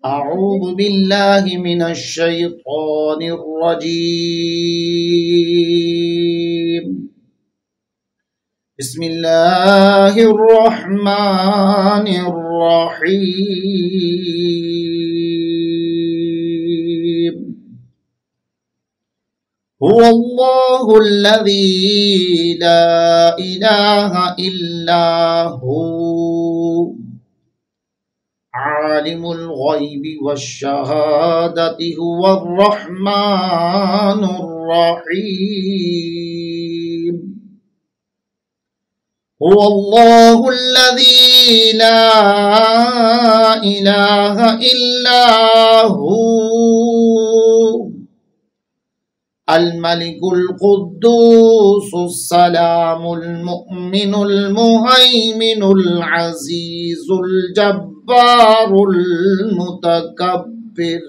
أعوذ بالله من الشيطان الرجيم بسم الله الرحمن الرحيم هو الله الذي لا إله إلا هو عالم الغيب والشهادة هو الرحمن الرحيم هو الله الذي لا إله إلا هو الملك القدوس السلام المؤمن المهيمن العزيز الجبار المتكبر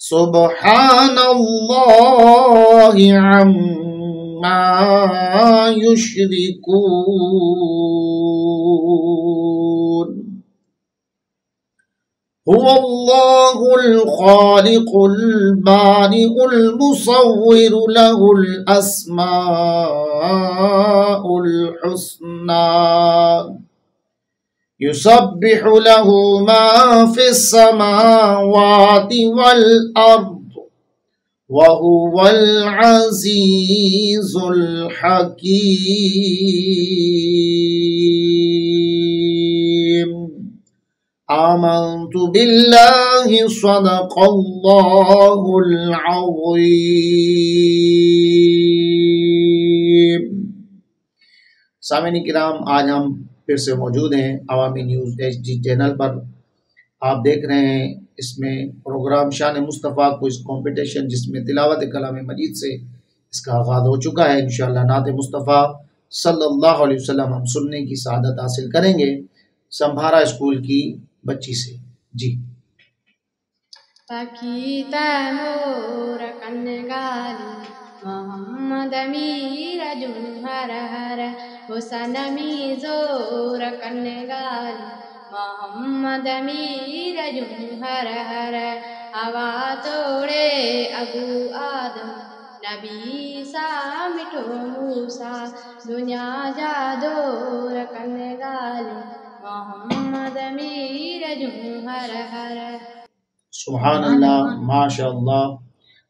سبحان الله عما يشركون هو الله الخالق البارئ المصور له الأسماء الحسنى يسبح له ما في السماوات والأرض وهو العزيز الحكيم آمنت بالله صدق الله العظيم. سامعین کرام، آج ہم پھر سے موجود ہیں عوامی نیوز HD چینل پر. آپ دیکھ رہے ہیں اس میں پروگرام شان مصطفیٰ کوئز کمپٹیشن، جس میں تلاوت کلام مجید سے اس کا آغاز ہو چکا ہے. انشاءاللہ نعت مصطفیٰ صلی اللہ علیہ وسلم ہم سننے کی سعادت حاصل کریں گے سمبھارا اسکول کی بچی سے. جی. پکیتا نور کنگاری محمد امیر جوہر ہر حسن میزور کنگاری محمد امیر جوہر ہر ہوا توڑے ابو آدم نبی سا مٹھو موسیٰ دنیا جادور کنگاری محمد امیر جوہر ہر. سبحان اللہ، ماشاء اللہ.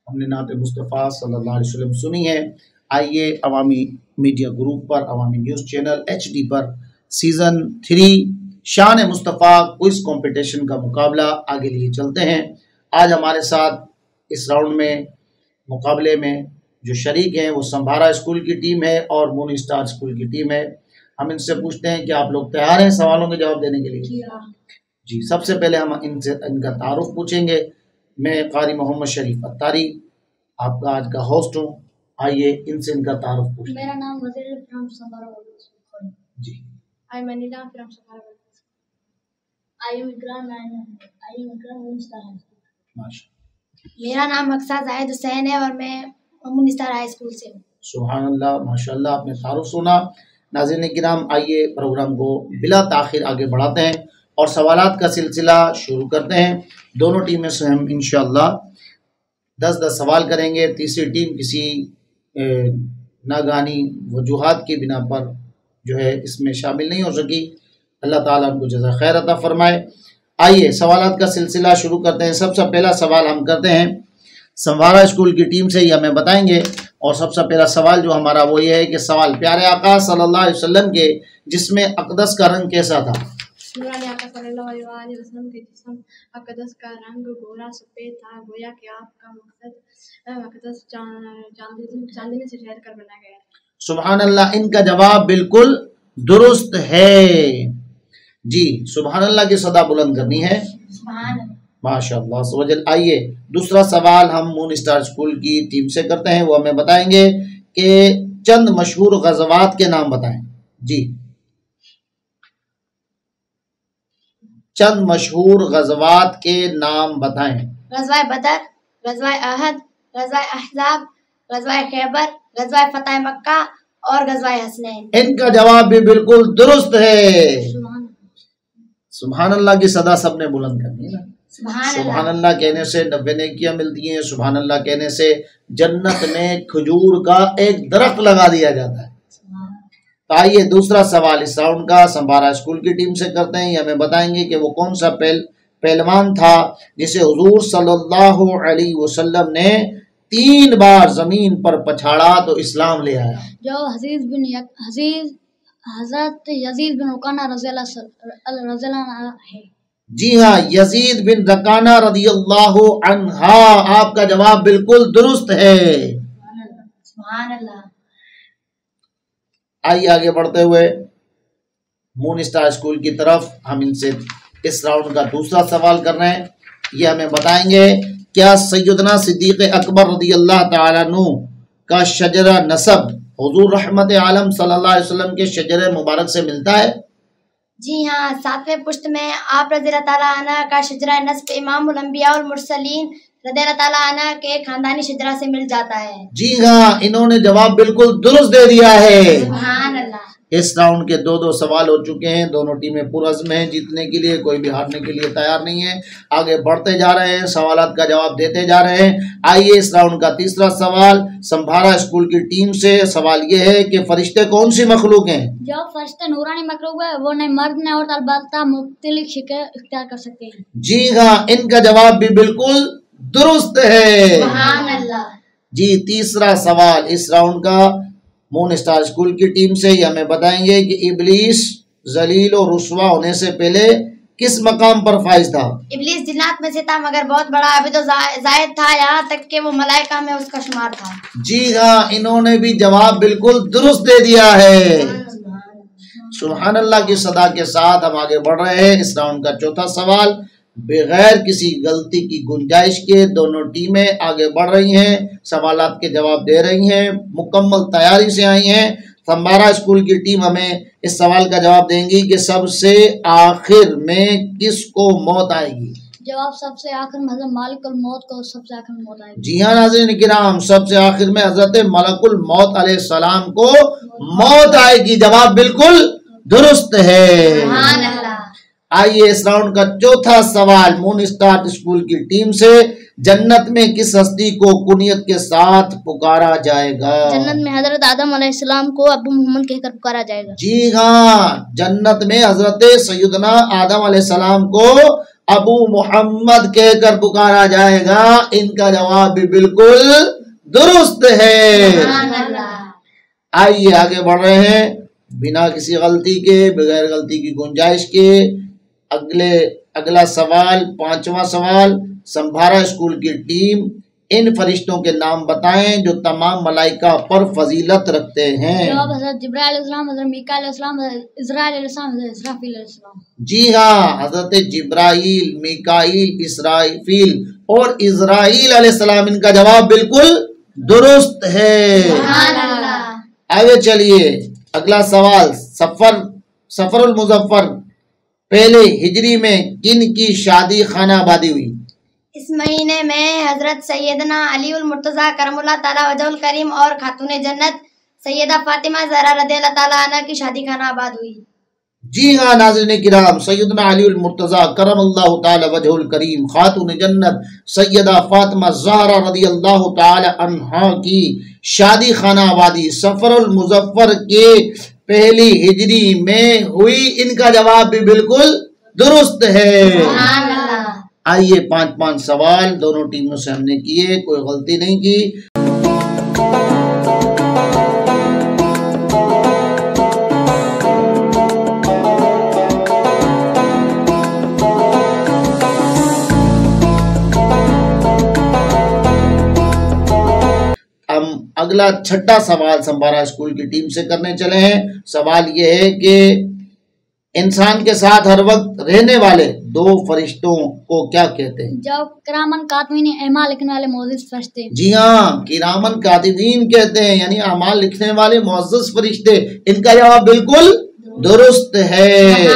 ہم نے نعت مصطفیٰ صلی اللہ علیہ وسلم سنی ہے. آئیے عوامی میڈیا گروپ پر، عوامی نیوز چینل HD پر سیزن 3 شان مصطفیٰ کوئز کمپٹیشن کا مقابلہ آگے لیے چلتے ہیں. آج ہمارے ساتھ اس راؤنڈ میں مقابلے میں جو شریک ہیں وہ سمبھارا اسکول کی ٹیم ہے اور مون اسٹار اسکول کی ٹیم ہے. ہم ان سے پوچھتے ہیں کہ آپ لوگ تیار ہیں سوالوں کے جواب دینے کے لیے؟ جی. سب سے پہلے ہم ان کا تعارف پوچھیں گے. میں قاری محمد شریف اتاری آپ کا آج کا ہوسٹ ہوں. آئیے ان سے ان کا تعارف پوچھیں. میرا نام وزیر فرام سمبھارا جی. آئی منیلا فرام سمبھارا آئی اکرام میرا نام مقصد زاہد حسین ہے اور میں مون اسٹار ہائی اسکول سے ہوں. سبحان اللہ، ماشاءاللہ. آپ نے تعارف سنا. ناظرین کرام، آئیے پروگرام کو بلا تاخیر آگے بڑھاتے ہیں اور سوالات کا سلسلہ شروع کرتے ہیں. دونوں ٹیمیں سے ہم انشاءاللہ 10-10 سوال کریں گے. تیسری ٹیم کسی ناگہانی وجوہات کی بنا پر جو ہے اس میں شامل نہیں ہو سکی. اللہ تعالیٰ ان کو جزا خیر عطا فرمائے. آئیے سوالات کا سلسلہ شروع کرتے ہیں. سب سے پہلا سوال ہم کرتے ہیں سمبھارا اسکول کی ٹیم سے. یہ ہمیں بتائیں گے. اور سب سے پہلا سوال جو ہمارا وہ یہ ہے کہ سوال پیارے آقا صلی اللہ علیہ وسلم کے جسم اقدس کا رنگ کیسا تھا؟ نورانی آقا صلی اللہ علیہ وسلم کے جسم اقدس کا رنگ گورا سفید تھا، گویا کہ آپ کا مقصد اقدس چاندنی سے ٹھہر کر بنایا گیا. سبحان اللہ. ان کا جواب بالکل درست ہے. جی. سبحان اللہ کی صدا بلند کرنی ہے. سبحان اللہ. ماشاء اللہ سوجل. آئیے دوسرا سوال ہم مون اسٹار اسکول کی ٹیم سے کرتے ہیں. وہ ہمیں بتائیں گے کہ چند مشہور غزوات کے نام بتائیں. جی. چند مشہور غزوات کے نام بتائیں. غزوہ بدر، غزوہ احد، غزوہ احزاب، غزوہ خیبر، غزوہ فتح مکہ اور غزوہ حسنین. ان کا جواب بھی بالکل درست ہے. سبحان اللہ کی صدا سب نے بلند کرنی ہے نا. سبحان اللہ کہنے سے 90 نیکیاں ملتی ہیں. سبحان اللہ کہنے سے جنت میں کھجور کا ایک درخت لگا دیا جاتا ہے. تو آئیے دوسرا سوال اس راؤنڈ کا سمبارا اسکول کی ٹیم سے کرتے ہیں. یہ ہمیں بتائیں گے کہ وہ کون سا پہلوان تھا جسے حضور صلی اللہ علیہ وسلم نے 3 بار زمین پر پچھاڑا تو اسلام لے آیا. جو حضرت یزید بن رکانہ رضی اللہ عنہ ہے. جی ہاں یزید بن رکانہ رضی اللہ عنہ. آپ کا جواب بالکل درست ہے. سبحان اللہ. آئیے آگے بڑھتے ہوئے مون اسٹار اسکول کی طرف ہم ان سے اس راؤنڈ کا دوسرا سوال کر رہے ہیں. یہ ہمیں بتائیں گے کیا سیدنا صدیق اکبر رضی اللہ تعالیٰ عنہ کا شجرہ نسب حضور رحمت عالم صلی اللہ علیہ وسلم کے شجرہ مبارک سے ملتا ہے؟ جی ہاں 7ویں پشت میں آپ رضی اللہ تعالیٰ عنہ کا شجرہ نسب امام الانبیاء والمرسلین رضی اللہ تعالیٰ عنہ کے خاندانی شجرہ سے مل جاتا ہے. جی ہاں انہوں نے جواب بالکل درست دے دیا ہے. سبحان اللہ. اس راؤنڈ کے 2 سوال ہو چکے ہیں. دونوں ٹیمیں پرعزم ہیں جیتنے کے لیے. کوئی بھی ہارنے کے لیے تیار نہیں ہے. آگے بڑھتے جا رہے ہیں. سوالات کا جواب دیتے جا رہے ہیں. آئیے اس راؤنڈ کا تیسرا سوال سمبھارا اسکول کی ٹیم سے. سوال یہ ہے کہ فرشتے کون سی مخلوق ہیں؟ جو فرشتے نورانی مخلوق ہے وہ نہ مرد نہ عورت البتہ مختلف شکل اختیار کر سکتے ہیں. جی ہاں ان کا جواب بھی بالکل درست ہے. سبحان اللہ. جی تیسرا سوال اس راؤنڈ کا مون اسٹار اسکول کی ٹیم سے. یہ ہمیں بتائیں گے کہ ابلیس ذلیل و رسوا ہونے سے پہلے کس مقام پر فائز تھا؟ ابلیس جنات میں سے تھا مگر بہت بڑا عابد و زاہد تھا یہاں تک کہ وہ ملائکہ میں اس کا شمار تھا. جی ہاں انہوں نے بھی جواب بالکل درست دے دیا ہے. سبحان اللہ کی صدا کے ساتھ ہم آگے بڑھ رہے ہیں. اس راؤنڈ کا چوتھا سوال بغیر کسی غلطی کی گنجائش کے دونوں ٹیمیں آگے بڑھ رہی ہیں. سوالات کے جواب دے رہی ہیں. مکمل تیاری سے آئی ہیں. سمبارا اسکول کی ٹیم ہمیں اس سوال کا جواب دیں گی کہ سب سے آخر میں کس کو موت آئے گی؟ جواب سب سے آخر میں حضرت مالک الموت کو سب سے آخر میں موت آئے گی. جی ہاں ناظرین کرام سب سے آخر میں حضرت ملک الموت علیہ السلام کو موت آئے گی. جواب بالکل درست ہے. سبحان اللہ. آئیے اس راؤنڈ کا چوتھا سوال مون اسٹار اسکول کی ٹیم سے. جنت میں کس ہستی کو کنیت کے ساتھ پکارا جائے گا؟ جنت میں حضرت آدم علیہ السلام کو ابو محمد کہہ کر پکارا جائے گا. جی ہاں جنت میں حضرت سیدنا آدم علیہ السلام کو ابو محمد کہہ کر پکارا جائے گا. ان کا جواب بھی بالکل درست ہے. سبحان اللہ. آئیے آگے بڑھ رہے ہیں بنا کسی غلطی کے بغیر غلطی کی گنجائش کے. اگلا سوال پانچواں سوال سمبھارا اسکول کی ٹیم ان فرشتوں کے نام بتائیں جو تمام ملائکہ پر فضیلت رکھتے ہیں. جواب حضرت جبرائیل علیہ السلام، حضرت میکائیل علیہ السلام، حضرت اسرائیل علیہ السلام، حضرت اسرافیل علیہ السلام. جی ہاں حضرت جبرائیل، میکائیل، اسرافیل اور اسرائیل علیہ السلام. ان کا جواب بالکل درست ہے. سبحان اللہ. آگے چلیے اگلا سوال سفر المظفر پہلے ہجری میں کن کی شادی خانہ آبادی ہوئی؟ اس مہینے میں حضرت سیدنا علی المرتضیٰ کرم اللہ تعالیٰ وجہ الکریم اور خاتون جنت سیدہ فاطمہ زہرا رضی اللہ تعالیٰ عنہ کی شادی خانہ آباد ہوئی. جی ہاں ناظرین کرام سیدنا علی المرتضیٰ کرم اللہ تعالی وجہ الکریم خاتون جنت سیدہ فاطمہ زہرا رضی اللہ تعالی عنہ کی شادی خانہ آبادی سفر المظفر کے پہلی ہجری میں ہوئی. ان کا جواب بھی بالکل درست ہے. سبحان اللہ. آئیے 5 سوال دونوں ٹیموں سے ہم نے کیے. کوئی غلطی نہیں کی. اگلا چھٹا سوال سمبارا اسکول کی ٹیم سے کرنے چلے ہیں. سوال یہ ہے کہ انسان کے ساتھ ہر وقت رہنے والے 2 فرشتوں کو کیا کہتے ہیں؟ جو کرامن کاتبین اعمال لکھنے والے معزز فرشتے. جی ہاں کرامن کاتبین کہتے ہیں یعنی اعمال لکھنے والے معزز فرشتے. ان کا جواب بالکل درست ہے.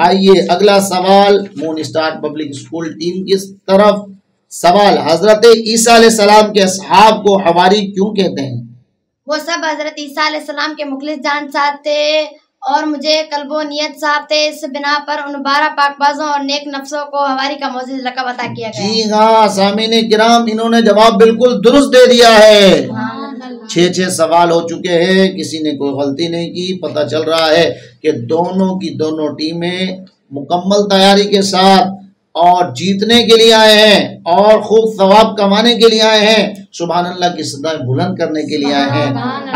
آئیے اگلا سوال مون اسٹار پبلک اسکول ٹیم کی طرف. سوال حضرت عیسیٰ علیہ السلام کے اصحاب کو حواری کیوں کہتے ہیں؟ وہ سب حضرت عیسیٰ علیہ السلام کے مخلص جان ساتھ تھے اور مجھے قلب و نیت صاف تھے، اس بنا پر ان 12 پاک بازوں اور نیک نفسوں کو ہواری کا معزز لقب عطا کیا گیا۔ جی ہاں سامعین کرام، انہوں نے جواب بالکل درست دے دیا ہے۔ 6 سوال ہو چکے ہیں، کسی نے کوئی غلطی نہیں کی۔ پتہ چل رہا ہے کہ دونوں کی دونوں ٹیمیں مکمل تیاری کے ساتھ اور جیتنے کے لیے آئے ہیں اور خوب ثواب کمانے کے لیے آئے ہیں، سبحان اللہ کی صدائیں بلند کرنے کے لیے آئے ہیں۔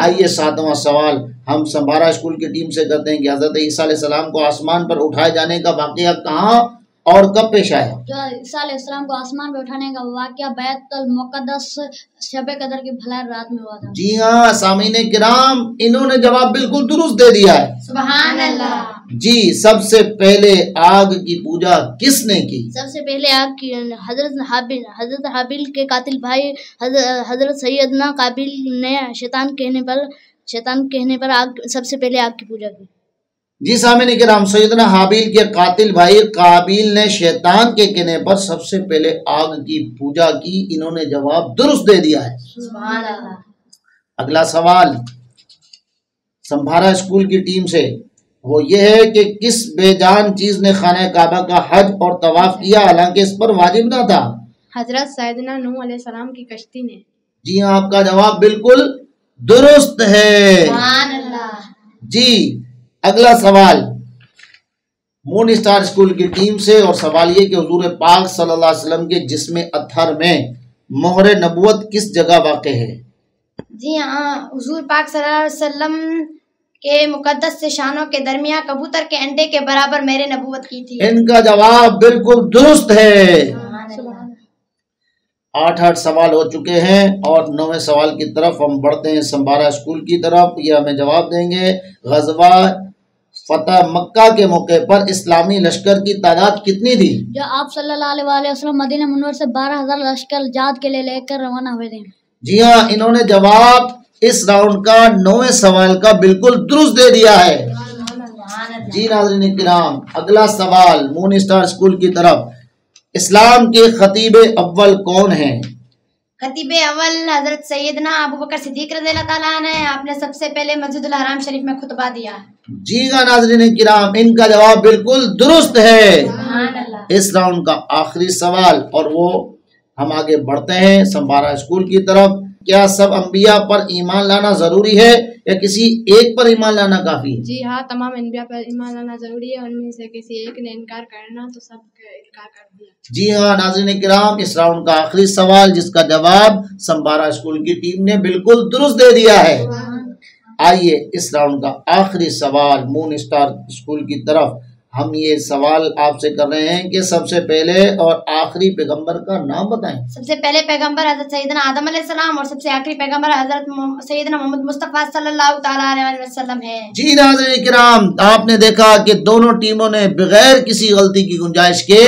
آئیے 7واں سوال ہم سمبھارا اسکول کی ٹیم سے کرتے ہیں کہ حضرت عیسیٰ علیہ السلام کو آسمان پر اٹھائے جانے کا واقعہ کہاں اور کب پیش آیا؟ جو عیسیٰ علیہ السلام کو آسمان پہ اٹھانے کا واقعہ بیت المقدس شب قدر کی بھلائر رات میں ہوا تھا۔ جی ہاں سامعین کرام، انہوں نے جواب بالکل درست دے دیا ہے۔ سبحان اللہ۔ جی، سب سے پہلے آگ کی پوجا کس نے کی؟ سب سے پہلے آگ کی حضرت حابیل کے قاتل بھائی حضرت سیدنا قابیل نے شیطان کہنے پر سب سے پہلے آگ کی پوجا کی۔ جی سامعین کرام، سیدنا حابیل کے قاتل بھائی قابیل نے شیطان کے کہنے پر سب سے پہلے آگ کی پوجا کی، انہوں نے جواب درست دے دیا ہے۔ سبحان اللہ۔ اگلا سوال سمبھارا اسکول کی ٹیم سے، وہ یہ ہے کہ کس بے جان چیز نے خانہ کعبہ کا حج اور طواف کیا حالانکہ اس پر واجب نہ تھا؟ حضرت سیدنا نوح علیہ السلام کی کشتی نے۔ جی ہاں، آپ کا جواب بالکل درست ہے۔ سبحان اللہ۔ جی اگلا سوال مون اسٹار اسکول کی ٹیم سے، اور سوال یہ کہ حضور پاک صلی اللہ علیہ وسلم کے جسم اطہر میں مہر نبوت کس جگہ واقع ہے؟ جی ہاں، حضور پاک صلی اللہ علیہ وسلم کے مقدس سے شانوں کے درمیان کبوتر کے انڈے کے برابر میرے نبوت کی تھی۔ ان کا جواب بالکل درست ہے۔ 8 سوال ہو چکے ہیں اور 9ویں سوال کی طرف ہم بڑھتے ہیں سمبھارا اسکول کی طرف۔ یہ ہمیں جواب دیں گے غزوہ فتح مکہ کے موقع پر اسلامی لشکر کی تعداد کتنی تھی؟ جو آپ صلی اللہ علیہ وآلہ وسلم مدینہ منور سے 12,000 لشکر جہاد کے لیے لے کر روانہ ہوئے تھے۔ جی ہاں، انہوں نے جواب اس راؤنڈ کا 9ویں سوال کا بالکل درست دے دیا ہے۔ جی ناظرین کرام، اگلا سوال مون اسٹار اسکول کی طرف، اسلام کے خطیب اول کون ہیں؟ خطیب اول حضرت سیدنا ابوبکر صدیق رضی اللہ تعالیٰ عنہ، آپ نے سب سے پہلے مسجد الحرام شریف میں خطبہ دیا۔ جی ہاں ناظرین کرام، ان کا جواب بالکل درست ہے۔ سبحان اللہ۔ اس راؤنڈ کا آخری سوال، اور وہ ہم آگے بڑھتے ہیں سمبھارا اسکول کی طرف۔ کیا سب انبیاء پر ایمان لانا ضروری ہے یا کسی ایک پر ایمان لانا کافی ہے؟ جی ہاں، تمام انبیاء پر ایمان لانا ضروری ہے، ان میں سے کسی ایک نے انکار کرنا تو سب کا انکار کر دیا۔ جی ہاں ناظرین کرام، اس راؤنڈ کا آخری سوال جس کا جواب سمبھارا اسکول کی ٹیم نے بالکل درست دے دیا ہے۔ آئیے اس راؤنڈ کا آخری سوال مون اسٹار اسکول کی طرف، ہم یہ سوال آپ سے کر رہے ہیں کہ سب سے پہلے اور آخری پیغمبر کا نام بتائیں۔ سب سے پہلے پیغمبر حضرت سیدنا آدم علیہ السلام اور سب سے آخری پیغمبر حضرت سیدنا محمد مصطفیٰ صلی اللہ تعالیٰ علیہ وسلم ہے۔ جی ناظرین کرام، آپ نے دیکھا کہ دونوں ٹیموں نے بغیر کسی غلطی کی گنجائش کے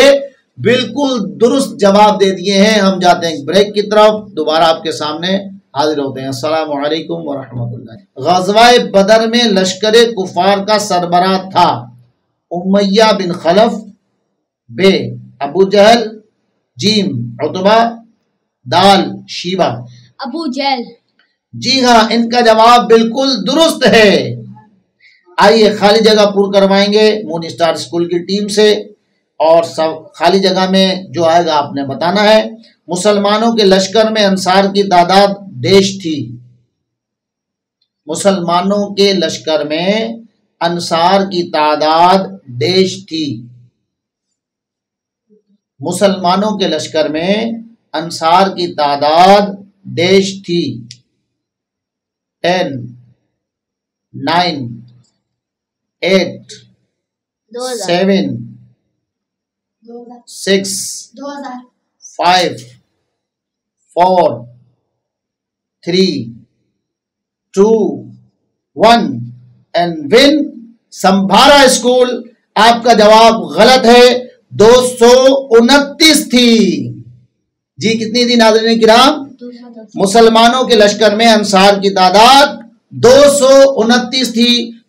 بالکل درست جواب دے دیے ہیں۔ ہم جاتے ہیں بریک کی طرف، دوبارہ آپ کے سامنے حاضر ہوتے ہیں۔ السلام علیکم ورحمۃ اللہ۔ غزوہ بدر میں لشکر کفار کا سربراہ تھا امیہ بن خلف، بے ابو جہل، جیم عتبہ، دال شیبہ۔ ابو جہل۔ جی ہاں، ان کا جواب بالکل درست ہے۔ آئیے خالی جگہ پر کروائیں گے مون اسٹار اسکول کی ٹیم سے، اور خالی جگہ میں جو آئے گا آپ نے بتانا ہے۔ مسلمانوں کے لشکر میں انصار کی تعداد ڈیش تھی۔ مسلمانوں کے لشکر میں انصار کی تعداد ڈیش تھی۔ مسلمانوں کے لشکر میں انصار کی تعداد ڈیش تھی۔ 10 9 8 7 6 5 4 3 2 1 اینڈ ون سمبھارا اسکول۔ آپ کا جواب غلط ہے، 229 تھی۔ جی کتنی تھی ناظرین کرام؟ مسلمانوں کے لشکر میں انصار کی تعداد 229 تھی،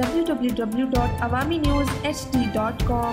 www.awamiNewsHD.com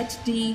HD।